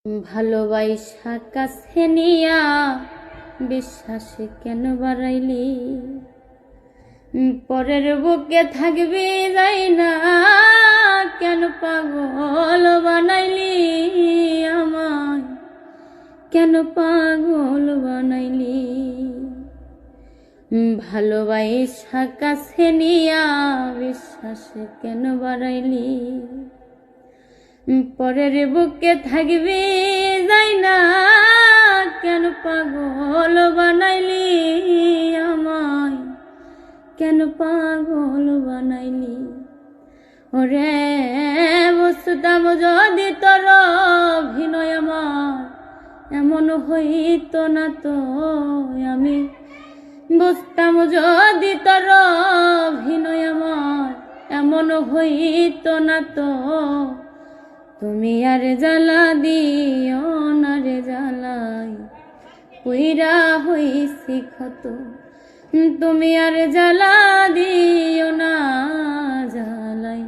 ভালোবাসা কাছে নিয়া বিশ্বাসে কেন বাড়াইলি? পরের বুকে থাকবি যাই না কেন পাগল বানাইলি আমায়? কেন পাগল বানাইলি? ভালোবাসা কাছে নিয়া বিশ্বাসে কেন বাড়াইলি? পরের বুকে থাকবি যাই না কেন পাগল বানাইলি আমায়? কেন পাগল বানাইলি? ওরে বুঝতাম যদি তোর অভিনয় আমার এমন হইত না তো, আমি বুঝতাম যদি তোর অভিনয় আমার এমন হইত না তো, তুমি আর জ্বালা দিও না রে জ্বালাই পুইরা হইছি ক্ষত। তুমি আর জ্বালা দিও না জ্বালাই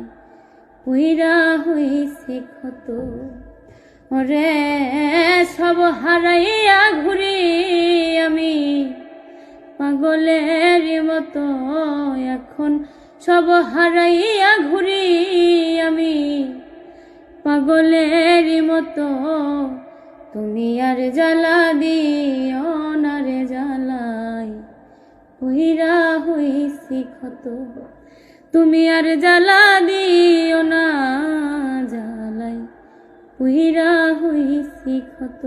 পুইরা হইছি ক্ষত। ওরে সব হারাইয়া ঘুরি আমি পাগলের মতো, এখন সব হারাইয়া ঘুরি আমি পাগলের মতো। তুমি আর জ্বালা দিও না রে জ্বালাই পুইরা হইছি ক্ষত। তুমি আর জ্বালা দিও না জ্বালাই পুইরা হইছি ক্ষত।